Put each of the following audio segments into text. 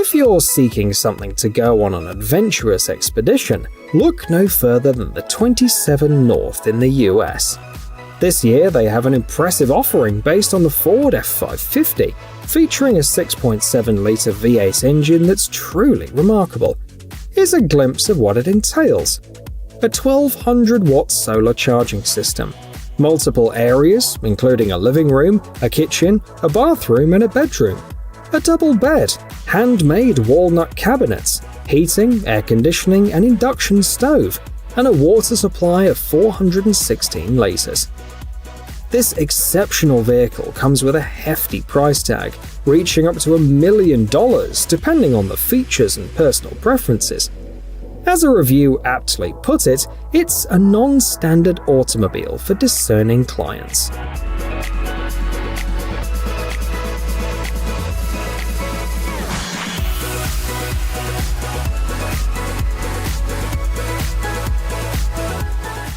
If you're seeking something to go on an adventurous expedition, look no further than the 27 North in the US. This year they have an impressive offering based on the Ford F550, featuring a 6.7-litre V8 engine that's truly remarkable. Here's a glimpse of what it entails. A 1200-watt solar charging system, multiple areas including a living room, a kitchen, a bathroom and a bedroom, a double bed, handmade walnut cabinets, heating, air conditioning and induction stove, and a water supply of 416 litres. This exceptional vehicle comes with a hefty price tag, reaching up to $1 million depending on the features and personal preferences. As a review aptly put it, it's a non-standard automobile for discerning clients.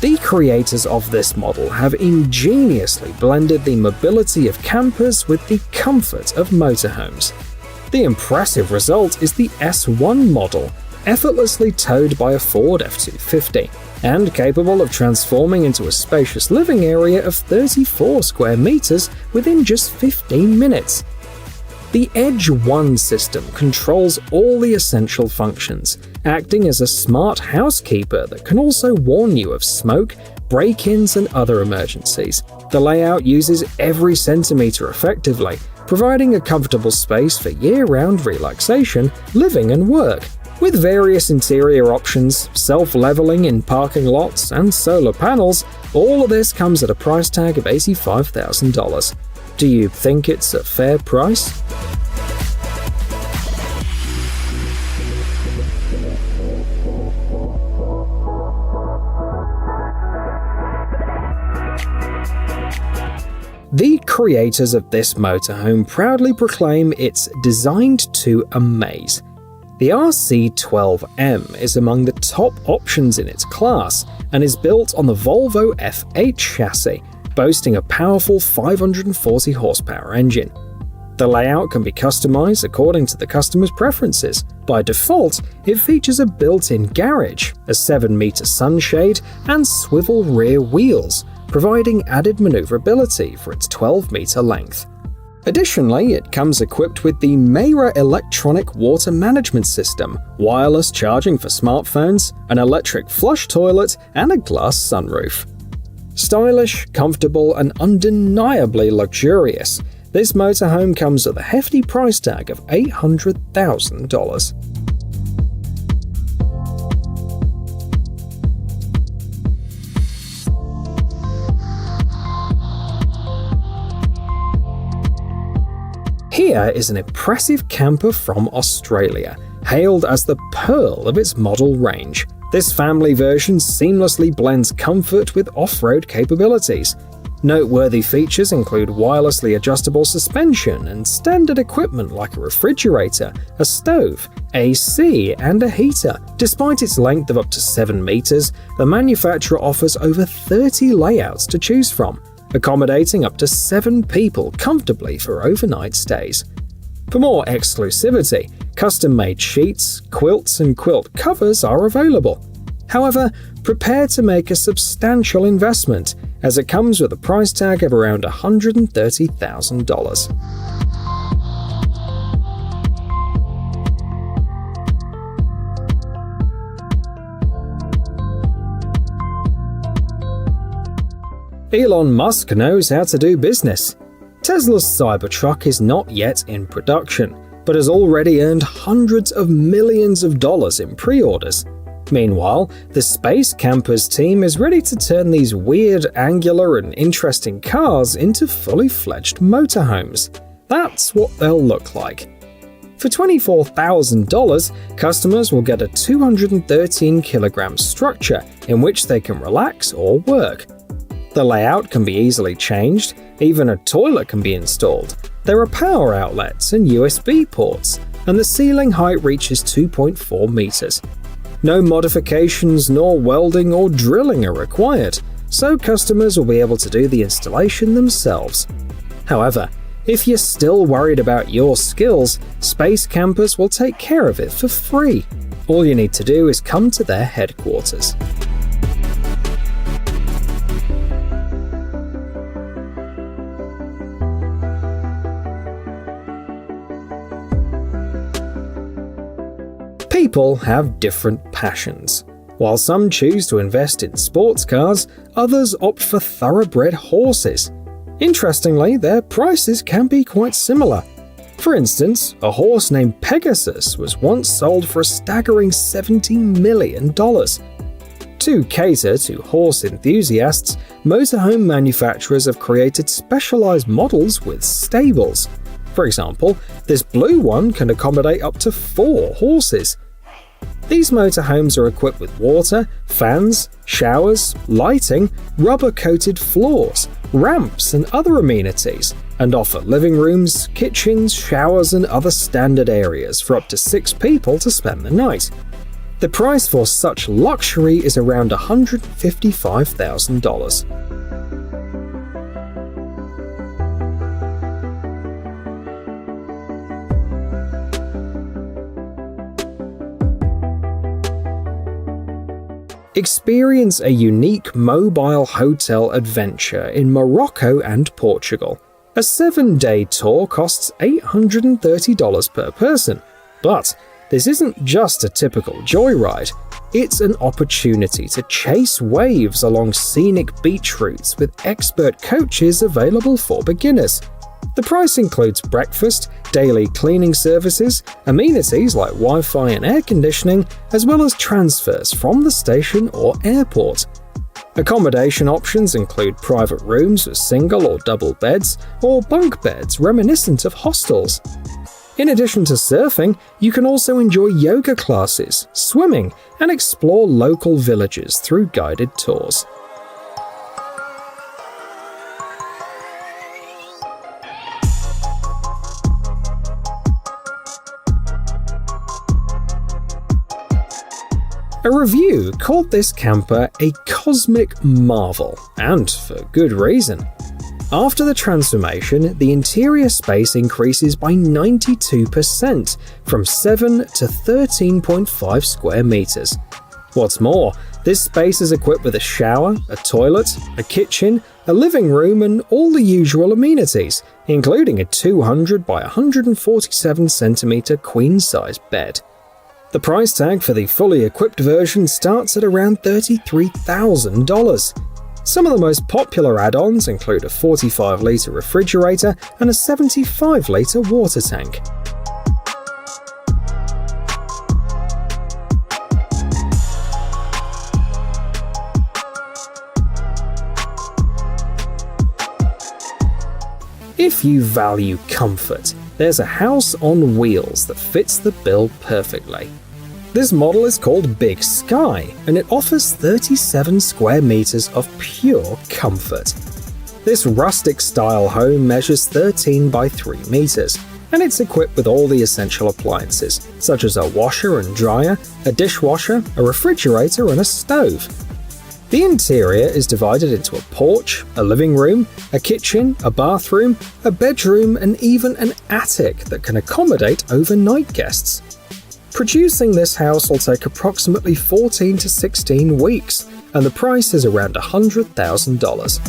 The creators of this model have ingeniously blended the mobility of campers with the comfort of motorhomes. The impressive result is the S1 model, effortlessly towed by a Ford F250, and capable of transforming into a spacious living area of 34 square meters within just 15 minutes. The Edge 1 system controls all the essential functions, acting as a smart housekeeper that can also warn you of smoke, break-ins and other emergencies. The layout uses every centimeter effectively, providing a comfortable space for year-round relaxation, living and work. With various interior options, self-leveling in parking lots and solar panels, all of this comes at a price tag of $85,000. Do you think it's a fair price? The creators of this motorhome proudly proclaim it's designed to amaze. The RC12M is among the top options in its class and is built on the Volvo F8 chassis, boasting a powerful 540 horsepower engine. The layout can be customized according to the customer's preferences. By default, it features a built-in garage, a 7-meter sunshade, and swivel rear wheels, providing added maneuverability for its 12-meter length. Additionally, it comes equipped with the Meira electronic water management system, wireless charging for smartphones, an electric flush toilet, and a glass sunroof. Stylish, comfortable, and undeniably luxurious, this motorhome comes with a hefty price tag of $800,000. Here is an impressive camper from Australia, hailed as the pearl of its model range. This family version seamlessly blends comfort with off-road capabilities. Noteworthy features include wirelessly adjustable suspension and standard equipment like a refrigerator, a stove, AC, and a heater. Despite its length of up to 7 meters, the manufacturer offers over 30 layouts to choose from, accommodating up to 7 people comfortably for overnight stays. For more exclusivity, custom-made sheets, quilts, and quilt covers are available. However, prepare to make a substantial investment, as it comes with a price tag of around $130,000. Elon Musk knows how to do business. Tesla's Cybertruck is not yet in production, but has already earned hundreds of millions of dollars in pre-orders. Meanwhile, the Space Campers team is ready to turn these weird, angular, and interesting cars into fully fledged motorhomes. That's what they'll look like. For $24,000, customers will get a 213-kilogram structure in which they can relax or work. The layout can be easily changed, even a toilet can be installed. There are power outlets and USB ports, and the ceiling height reaches 2.4 meters. No modifications nor welding or drilling are required, so customers will be able to do the installation themselves. However, If you're still worried about your skills, Space Campers will take care of it for free. All you need to do is come to their headquarters. People have different passions. While some choose to invest in sports cars, others opt for thoroughbred horses. Interestingly, their prices can be quite similar. For instance, a horse named Pegasus was once sold for a staggering $70 million. To cater to horse enthusiasts, motorhome manufacturers have created specialized models with stables. For example, this blue one can accommodate up to 4 horses. These motorhomes are equipped with water, fans, showers, lighting, rubber-coated floors, ramps and other amenities, and offer living rooms, kitchens, showers and other standard areas for up to 6 people to spend the night. The price for such luxury is around $155,000. Experience a unique mobile hotel adventure in Morocco and Portugal. A 7-day tour costs $830 per person. But this isn't just a typical joyride. It's an opportunity to chase waves along scenic beach routes with expert coaches available for beginners. The price includes breakfast, daily cleaning services, amenities like Wi-Fi and air conditioning, as well as transfers from the station or airport. Accommodation options include private rooms with single or double beds, or bunk beds reminiscent of hostels. In addition to surfing, you can also enjoy yoga classes, swimming, and explore local villages through guided tours. A review called this camper a cosmic marvel, and for good reason. After the transformation, the interior space increases by 92%, from 7 to 13.5 square meters. What's more, this space is equipped with a shower, a toilet, a kitchen, a living room, and all the usual amenities, including a 200 by 147 centimeter queen-size bed. The price tag for the fully equipped version starts at around $33,000. Some of the most popular add-ons include a 45-litre refrigerator and a 75-litre water tank. If you value comfort, there's a house on wheels that fits the bill perfectly. This model is called Big Sky, and it offers 37 square meters of pure comfort. This rustic-style home measures 13 by 3 meters, and it's equipped with all the essential appliances, such as a washer and dryer, a dishwasher, a refrigerator, and a stove. The interior is divided into a porch, a living room, a kitchen, a bathroom, a bedroom, and even an attic that can accommodate overnight guests. Producing this house will take approximately 14 to 16 weeks, and the price is around $100,000.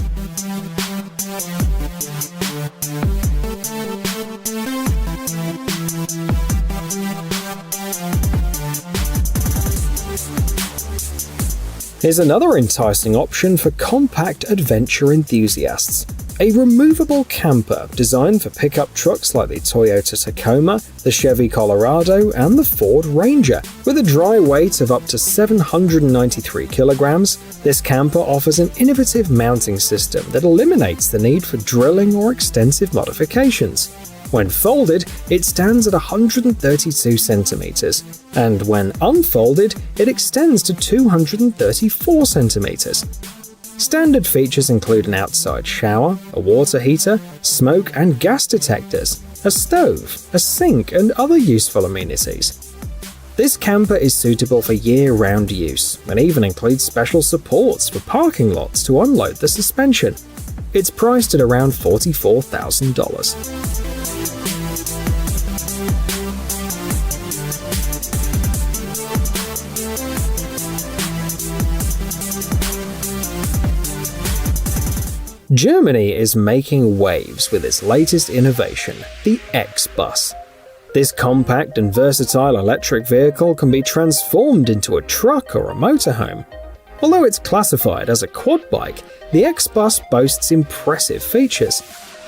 Here's another enticing option for compact adventure enthusiasts. A removable camper designed for pickup trucks like the Toyota Tacoma, the Chevy Colorado, and the Ford Ranger. With a dry weight of up to 793 kilograms, this camper offers an innovative mounting system that eliminates the need for drilling or extensive modifications. When folded, it stands at 132 centimeters, and when unfolded, it extends to 234 centimeters. Standard features include an outside shower, a water heater, smoke and gas detectors, a stove, a sink, and other useful amenities. This camper is suitable for year-round use, and even includes special supports for parking lots to unload the suspension. It's priced at around $44,000. Germany is making waves with its latest innovation, the XBUS. This compact and versatile electric vehicle can be transformed into a truck or a motorhome. Although it's classified as a quad bike, the XBUS boasts impressive features.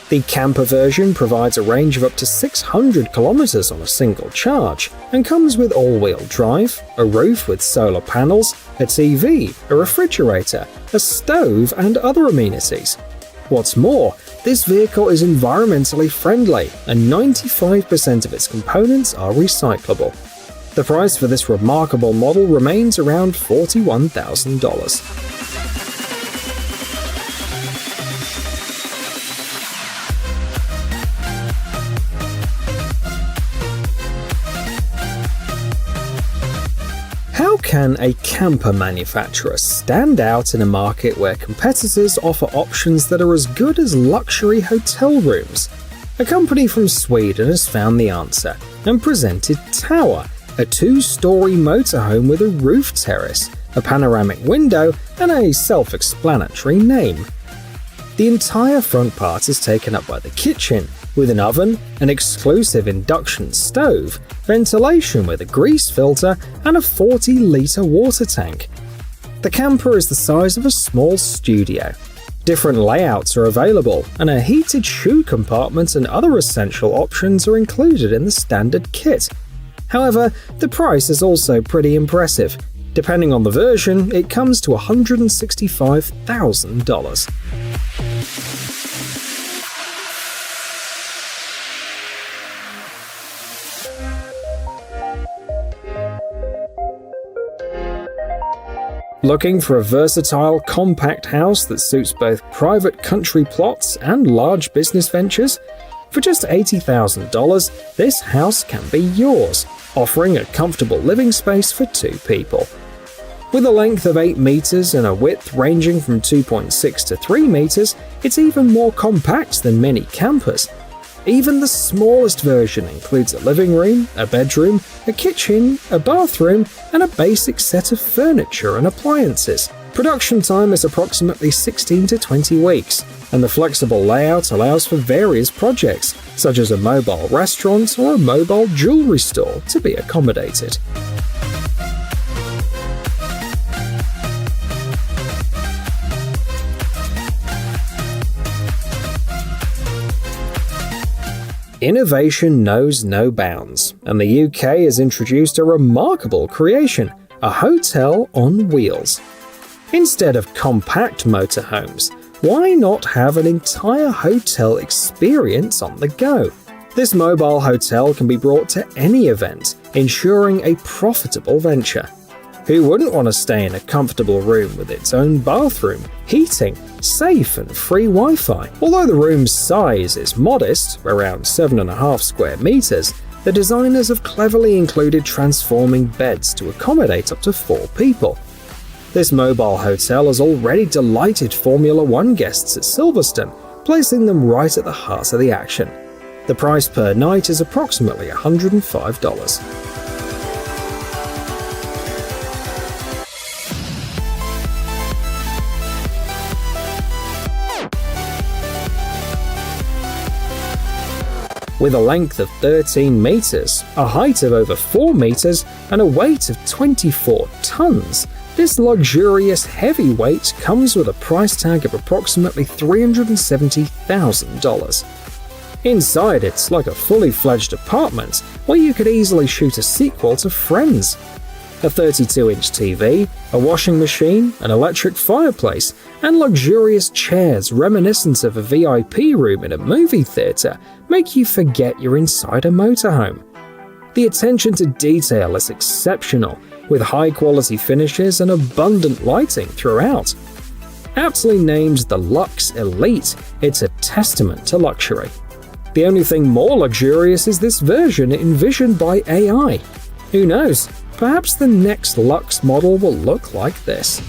The camper version provides a range of up to 600 kilometers on a single charge and comes with all-wheel drive, a roof with solar panels, a TV, a refrigerator, a stove, and other amenities. What's more, this vehicle is environmentally friendly and 95% of its components are recyclable. The price for this remarkable model remains around $41,000. How can a camper manufacturer stand out in a market where competitors offer options that are as good as luxury hotel rooms? A company from Sweden has found the answer and presented Tower, a 2-story motorhome with a roof terrace, a panoramic window, and a self-explanatory name. The entire front part is taken up by the kitchen, with an oven, an exclusive induction stove, ventilation with a grease filter, and a 40-litre water tank. The camper is the size of a small studio. Different layouts are available, and a heated shoe compartment and other essential options are included in the standard kit. However, the price is also pretty impressive. Depending on the version, it comes to $165,000. Looking for a versatile, compact house that suits both private country plots and large business ventures? For just $80,000, this house can be yours, offering a comfortable living space for 2 people. With a length of 8 meters and a width ranging from 2.6 to 3 meters, it's even more compact than many campers. Even the smallest version includes a living room, a bedroom, a kitchen, a bathroom, and a basic set of furniture and appliances. Production time is approximately 16 to 20 weeks, and the flexible layout allows for various projects, such as a mobile restaurant or a mobile jewelry store, to be accommodated. Innovation knows no bounds, and the UK has introduced a remarkable creation, a hotel on wheels. Instead of compact motorhomes, why not have an entire hotel experience on the go? This mobile hotel can be brought to any event, ensuring a profitable venture. Who wouldn't want to stay in a comfortable room with its own bathroom, heating, safe and free Wi-Fi? Although the room's size is modest, around 7.5 square meters, the designers have cleverly included transforming beds to accommodate up to 4 people. This mobile hotel has already delighted Formula One guests at Silverstone, placing them right at the heart of the action. The price per night is approximately $105. With a length of 13 meters, a height of over 4 meters, and a weight of 24 tons, this luxurious heavyweight comes with a price tag of approximately $370,000. Inside, it's like a fully fledged apartment where you could easily shoot a sequel to Friends. A 32-inch TV, a washing machine, an electric fireplace, and luxurious chairs reminiscent of a VIP room in a movie theater make you forget you're inside a motorhome. The attention to detail is exceptional, with high-quality finishes and abundant lighting throughout. Aptly named the Luxe Elite, it's a testament to luxury. The only thing more luxurious is this version envisioned by AI. Who knows? Perhaps the next Luxe model will look like this.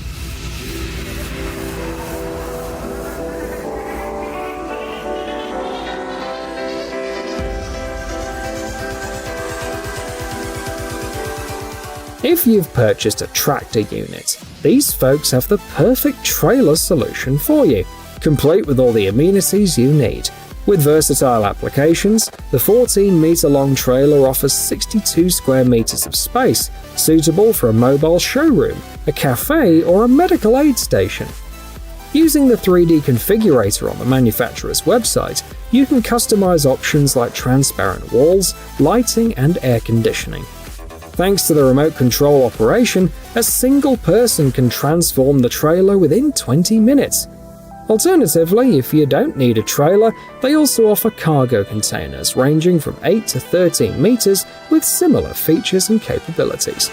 If you've purchased a tractor unit, these folks have the perfect trailer solution for you, complete with all the amenities you need. With versatile applications, the 14-meter-long trailer offers 62 square meters of space, suitable for a mobile showroom, a cafe, or a medical aid station. Using the 3D configurator on the manufacturer's website, you can customize options like transparent walls, lighting, and air conditioning. Thanks to the remote control operation, a single person can transform the trailer within 20 minutes. Alternatively, if you don't need a trailer, they also offer cargo containers ranging from 8 to 13 meters with similar features and capabilities.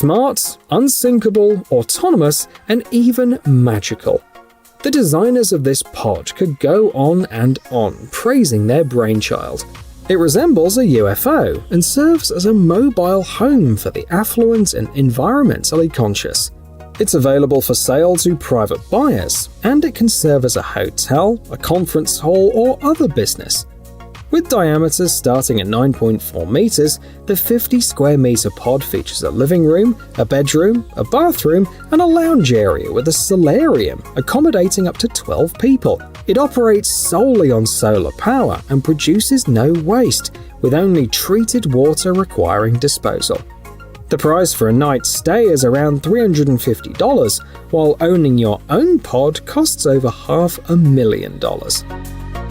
Smart, unsinkable, autonomous, and even magical. The designers of this pod could go on and on praising their brainchild. It resembles a UFO and serves as a mobile home for the affluent and environmentally conscious. It's available for sale to private buyers, and it can serve as a hotel, a conference hall, or other business. With diameters starting at 9.4 meters, the 50 square meter pod features a living room, a bedroom, a bathroom, and a lounge area with a solarium accommodating up to 12 people. It operates solely on solar power and produces no waste, with only treated water requiring disposal. The price for a night's stay is around $350, while owning your own pod costs over $500,000.